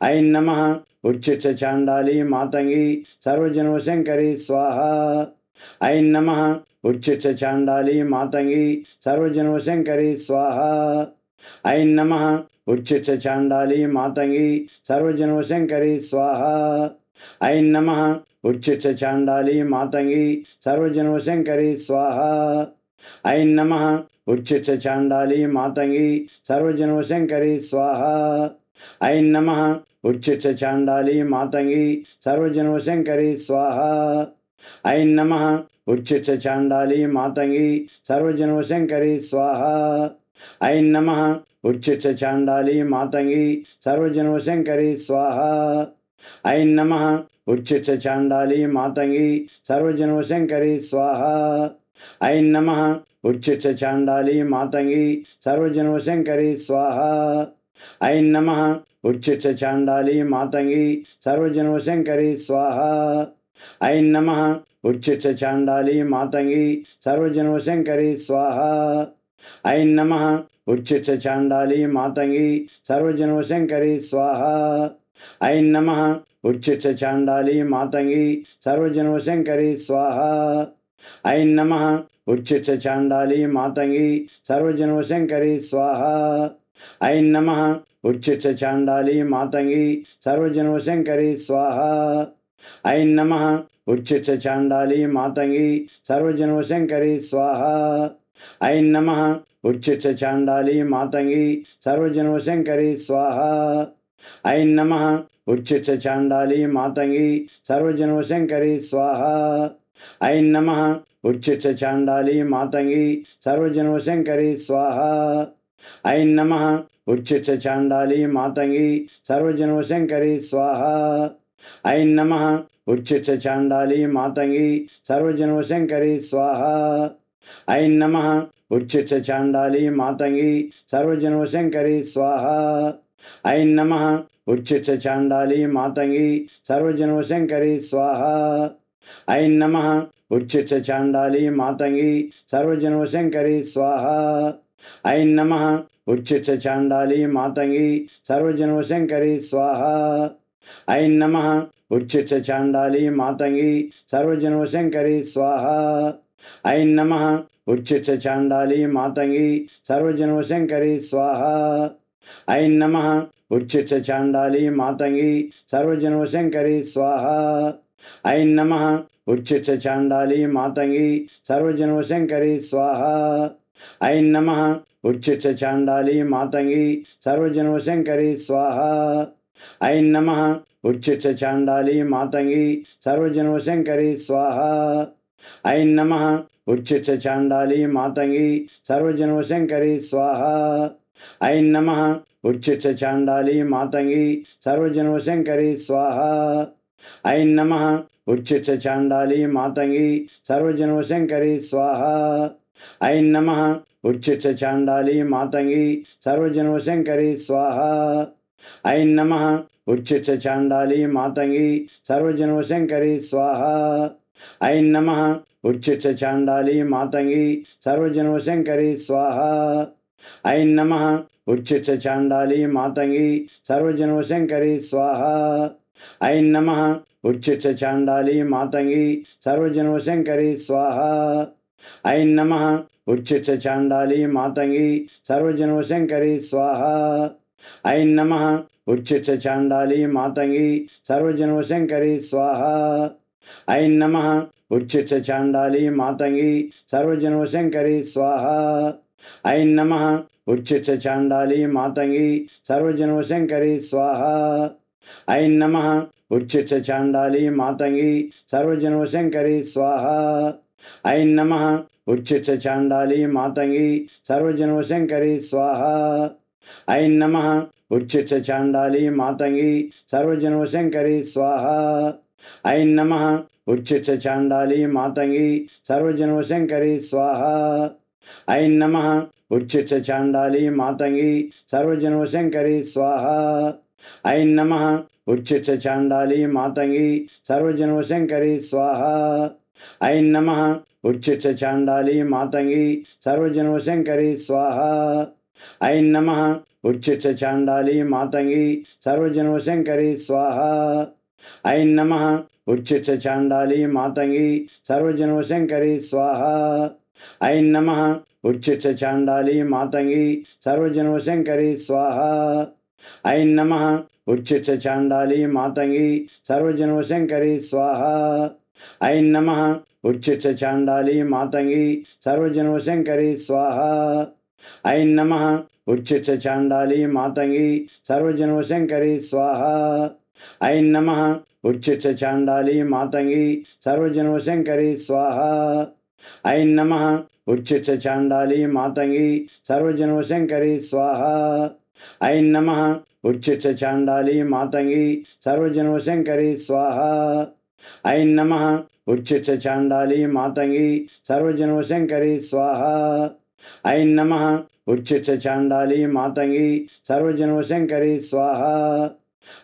ऐं नमः उच्छिष्ट चाण्डाली मातंगी सर्वजनो शंकरी स्वाहा। ऐं नमः उच्छिष्ट चाण्डाली मातंगी सर्वजनो शंकरी स्वाहा। ऐं नमः उच्छिष्ट चाण्डाली मातंगी सर्वजनो शंकरी स्वाहा। ऐं नमः उच्छिष्ट चाण्डाली मातंगी सर्वजनो शंकरी स्वाहा। ऐं नमः उच्छिष्ट चाण्डाली मातंगी सर्वजनो शंकरी स्वाहा। ऐं नमः उच्छिष्ट चाण्डाली मातंगी सर्वजनो शंकरी स्वाहा। ऐं नमः उच्छिष्ट चाण्डाली मातंगी सर्वजनो शंकरी स्वाहा। ऐं नमः उच्छिष्ट चाण्डाली मातंगी सर्वजनो शंकरी स्वाहा। ऐं नमः उच्छिष्ट चाण्डाली मातंगी सर्वजनो शंकरी स्वाहा। ऐं नमः उच्छिष्ट चाण्डाली मातंगी सर्वजनो शंकरी स्वाहा। ऐं नमः उच्छिष्ट चाण्डाली मातंगी सर्वजनो शंकरी स्वाहा। ऐं नमः उच्छिष्ट चाण्डाली मातंगी सर्वजनो शंकरी स्वाहा। ऐं नमः उच्छिष्ट चाण्डाली मातंगी सर्वजनो शंकरी स्वाहा। ऐं नमः उच्छिष्ट चाण्डाली मातंगी सर्वजनो शंकरी स्वाहा। ऐं नमः उच्छिष्ट चाण्डाली मातंगी सर्वजनो शंकरी स्वाहा। ऐं नमः उच्छिष्ट चाण्डाली मातंगी सर्वजनो शंकरी स्वाहा। ऐं नमः उच्छिष्ट चाण्डाली मातंगी सर्वजनो शंकरी स्वाहा। ऐं नमः उच्छिष्ट चाण्डाली मातंगी सर्वजनो शंकरी स्वाहा। ऐं नमः उच्छिष्ट चाण्डाली मातंगी सर्वजनो शंकरी स्वाहा। ऐं नमः उच्छिष्ट चाण्डाली मातंगी सर्वजनो शंकरी स्वाहा। ऐं नमः उच्छिष्ट चाण्डाली मातंगी सर्वजनो शंकरी स्वाहा। ऐं नमः उच्छिष्ट चाण्डाली मातंगी सर्वजनो शंकरी स्वाहा। ऐं नमः उच्छिष्ट चाण्डाली मातंगी सर्वजनो शंकरी स्वाहा। ऐं नमः उच्छिष्ट चाण्डाली मातंगी सर्वजनो शंकरी स्वाहा। ऐं नमः उच्छिष्ट चाण्डाली मातंगी सर्वजनो शंकरी स्वाहा। ऐं नमः उच्छिष्ट चाण्डाली मातंगी सर्वजनो शंकरी स्वाहा। ऐं नमः उच्छिष्ट चाण्डाली मातंगी सर्वजनो शंकरी स्वाहा। ऐं नमः उच्छिष्ट चाण्डाली मातंगी सर्वजनो शंकरी स्वाहा। ऐं नमः उच्छिष्ट चाण्डाली मातंगी सर्वजनो शंकरी स्वाहा। ऐं नमः उच्छिष्ट चाण्डाली मातंगी सर्वजनो शंकरी स्वाहा। ऐं नमः उच्छिष्ट चाण्डाली मातंगी सर्वजनो शंकरी स्वाहा। ऐं नमः उच्छिष्ट चाण्डाली मातंगी सर्वजनो शंकरी स्वाहा। ऐं नमः उच्छिष्ट चाण्डाली मातंगी सर्वजनो शंकरी स्वाहा। ऐं नमः उच्छिष्ट चाण्डाली मातंगी सर्वजनो शंकरी स्वाहा। ऐं नमः उच्छिष्ट चाण्डाली मातंगी सर्वजनो शंकरी स्वाहा। ऐं नमः उच्छिष्ट चाण्डाली मातंगी सर्वजनो शंकरी स्वाहा। ऐं नमः उच्छिष्ट चाण्डाली मातंगी सर्वजनो शंकरी स्वाहा। ऐं नमः उच्छिष्ट चाण्डाली मातंगी सर्वजनो शंकरी स्वाहा। ऐं नमः उच्छिष्ट चाण्डाली मातंगी सर्वजनो शंकरी स्वाहा। ऐं नमः उच्छिष्ट चाण्डाली मातंगी सर्वजनो शंकरी स्वाहा। ऐं नमः उच्छिष्ट चाण्डाली मातंगी सर्वजनो शंकरी स्वाहा। ऐं नमः उच्छिष्ट चाण्डाली मातंगी सर्वजनो शंकरी स्वाहा। ऐं नमः उच्छिष्ट चाण्डाली मातंगी सर्वजनो शंकरी स्वाहा। ऐं नमः उच्छिष्ट चाण्डाली मातंगी सर्वजनो शंकरी स्वाहा। ऐं नमः उच्छिष्ट चाण्डाली मातंगी सर्वजनो शंकरी स्वाहा। ऐं नमः उच्छिष्ट चाण्डाली मातंगी सर्वजनो शंकरी स्वाहा। ऐं नमः उच्छिष्ट चाण्डाली मातंगी सर्वजनो शंकरी स्वाहा। ऐं नमः उच्छिष्ट चाण्डाली मातंगी सर्वजनो शंकरी स्वाहा। ऐं नमः उच्छिष्ट चाण्डाली मातंगी सर्वजनो शंकरी स्वाहा। ऐं नमः उच्छिष्ट चाण्डाली मातंगी सर्वजनो शंकरी स्वाहा। ऐं नमः उच्छिष्ट चाण्डाली मातंगी सर्वजनो शंकरी स्वाहा। ऐं नमः उच्छिष्ट चाण्डाली मातंगी सर्वजनोशंकरी स्वाहा। ऐं नमः उच्छिष्ट चाण्डाली मातंगी सर्वजनोशंकरी स्वाहा। ऐं नमः उच्छिष्ट चाण्डाली मातंगी सर्वजनोशंकरी स्वाहा। ऐं नमः उच्छिष्ट चाण्डाली मातंगी सर्वजनोशंकरी स्वाहा। ऐं नमः उच्छिष्ट चाण्डाली मातंगी सर्वजनोशंकरी स्वाहा। ऐं नमः उच्छिष्ट चाण्डाली मातंगी सर्वजनोशंकरी स्वाहा। ऐं नमः उच्छिष्ट चाण्डाली मातंगी सर्वजनोशंकरी स्वाहा। ऐं नमः उच्छिष्ट चाण्डाली मातंगी सर्वजनोशंकरी स्वाहा। ऐं नमः उच्छिष्ट चाण्डाली मातंगी सर्वजनोशंकरी स्वाहा। ऐं नमः उच्छिष्ट चाण्डाली मातंगी सर्वजनोशंकरी स्वाहा। ऐं नमः उच्छिष्ट चाण्डाली मातंगी सर्वजनोशंकरी स्वाहा।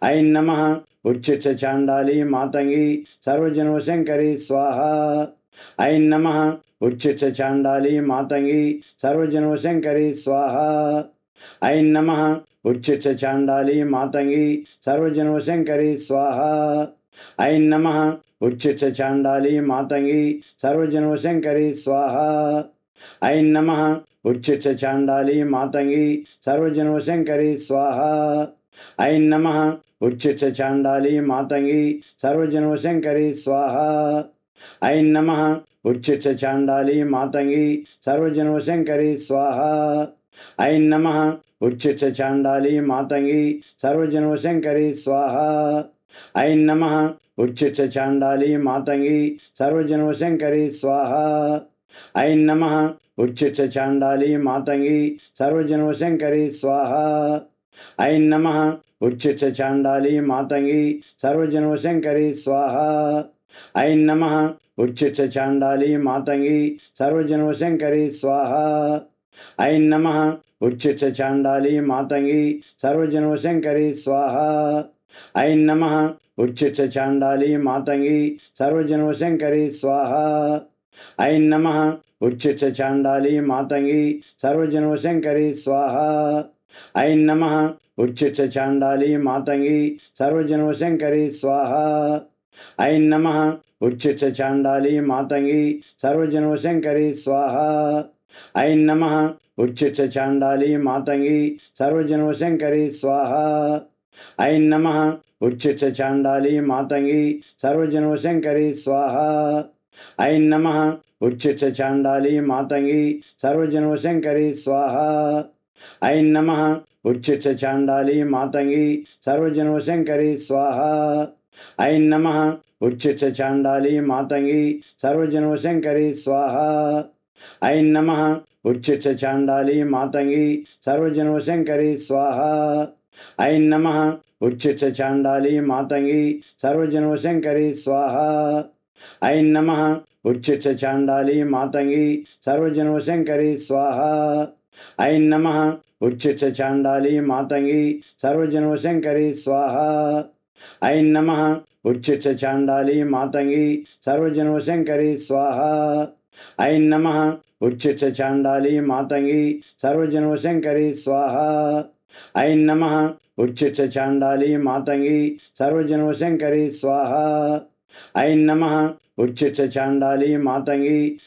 ऐं नमः उच्छिष्ट चाण्डाली मातंगी सर्वजनोशंकरी स्वाहा। ऐं नमः उच्छिष्ट चाण्डाली मातंगी सर्वजनोशंकरी स्वाहा। ऐं नमः उच्छिष्ट चाण्डाली मातंगी सर्वजनोशंकरी स्वाहा। ऐं नमः उच्छिष्ट चाण्डाली मातंगी सर्वजनोशंकरी स्वाहा। ऐं नमः उच्छिष्ट चाण्डाली मातंगी सर्वजनोशंकरी स्वाहा। ऐं नमः उच्छिष्ट चाण्डाली मातंगी सर्वजनोशंकरी स्वाहा। ऐं नमः उच्छिष्ट चाण्डाली मातंगी सर्वजनोशंकरी स्वाहा। ऐं नमः उच्छिष्ट चाण्डाली मातंगी सर्वजनोशंकरी स्वाहा। ऐं नमः उच्छिष्ट चाण्डाली मातंगी सर्वजनोशंकरी स्वाहा। ऐं नमः उच्छिष्ट चाण्डाली मातंगी सर्वजनोशंकरी स्वाहा। ऐं नमः उच्छिष्ट चाण्डाली मातंगी सर्वजनोशंकरी स्वाहा। ऐं नमः उच्छिष्ट चाण्डाली मातंगी सर्वजनोशंकरी स्वाहा। ऐं नमः उच्छिष्ट चाण्डाली मातंगी सर्वजनोशंकरी स्वाहा। ऐं नमः उच्छिष्ट चाण्डाली मातंगी सर्वजनोशंकरी स्वाहा। ऐं नमः उच्छिष्ट चाण्डाली मातंगी सर्वजनोशंकरी स्वाहा। ऐं नमः उच्छिष्ट चाण्डाली मातंगी सर्वजनोशंकरी स्वाहा। ऐं नमः उच्छिष्ट चाण्डाली मातंगी सर्वजनोशंकरी स्वाहा। ऐं नमः उच्छिष्ट चाण्डाली मातंगी सर्वजनोशंकरी स्वाहा। ऐं नमः उच्छिष्ट चाण्डाली मातंगी सर्वजनोशंकरी स्वाहा। ऐं नमः उच्छिष्ट चाण्डाली मातंगी सर्वजनोशंकरी स्वाहा। ऐं नमः उच्छिष्ट चाण्डाली मातंगी सर्वजनोशंकरी स्वाहा। ऐं नमः उच्छिष्ट चाण्डाली मातंगी सर्वजनोशंकरी स्वाहा। ऐं नमः उच्छिष्ट चाण्डाली मातंगी सर्वजनोशंकरी स्वाहा। ऐं नमः उच्छिष्ट चाण्डाली मातंगी सर्वजनोशंकरी स्वाहा। ऐं नमः उच्छिष्ट चाण्डाली मातंगी सर्वजनोशंकरी स्वाहा। ऐं नमः उच्छिष्ट चाण्डाली मातंगी सर्वजनोशंकरी स्वाहा। ऐं नमः उच्छिष्ट चाण्डाली मातंगी सर्वजनोशंकरी स्वाहा। ऐं नमः उच्छिष्ट चाण्डाली मातंगी सर्वजनोशंकरी स्वाहा। ऐं नमः उच्छिष्ट चाण्डाली मातंगी सर्वजनोशंकरी स्वाहा। ऐं नमः उच्छिष्ट चाण्डाली मातंगी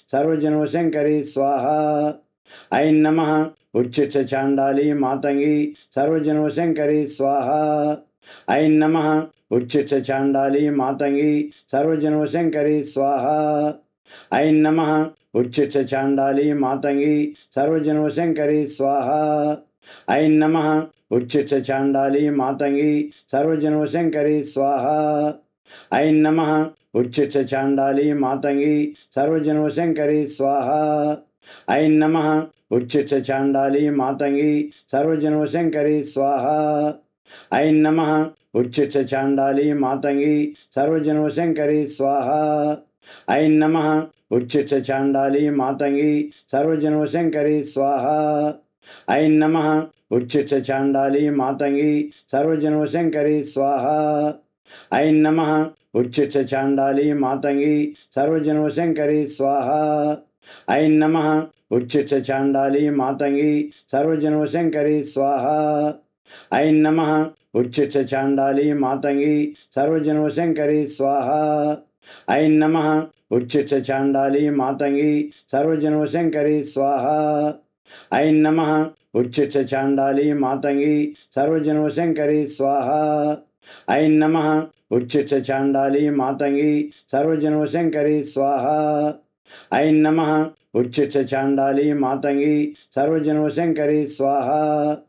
सर्वजनोशंकरी स्वाहा। ऐं नमः उच्छिष्ट चाण्डाली मातंगी सर्वजनोशंकरी स्वाहा। ऐं नमः उच्छिष्ट चाण्डाली मातंगी सर्वजनोशंकरी स्वाहा। ऐं नमः उच्छिष्ट चाण्डाली मातंगी सर्वजनोशंकरी स्वाहा। ऐं नमः उच्छिष्ट चाण्डाली मातंगी सर्वजनोशंकरी स्वाहा। ऐं नमः उच्छिष्ट चाण्डाली मातंगी सर्वजनोशंकरी स्वाहा। ऐं नमः उच्छिष्ट चाण्डाली मातंगी सर्वजनोशंकरी स्वाहा। ऐं नमः उच्छिष्ट चाण्डाली मातंगी सर्वजनोशंकरी स्वाहा। ऐं नमः उच्छिष्ट चाण्डाली मातंगी सर्वजनोशंकरी स्वाहा। ऐं नमः उच्छिष्ट चाण्डाली मातंगी सर्वजनोशंकरी स्वाहा। ऐं नमः उच्छिष्ट चाण्डाली मातंगी सर्वजनोशंकरी स्वाहा। ऐं नमः उच्छिष्ट चांडाली मातंगी सर्वजनोशंकरी स्वाहा। ऐं नमः उच्छिष्ट चांडाली मातंगी सर्वजनोशंकरी स्वाहा। ऐं नमः उच्छिष्ट चांडाली मातंगी सर्वजनोशंकरी स्वाहा। ऐं नमः उच्छिष्ट चांडाली मातंगी सर्वजनोशंकरी स्वाहा। ऐं नमः उच्छिष्ट चांडाली मातंगी सर्वजनोशंकरी स्वाहा। ऐं नमः उच्छिष्ट चांडाली मातंगी सर्वजनोशंकरी स्वाहा।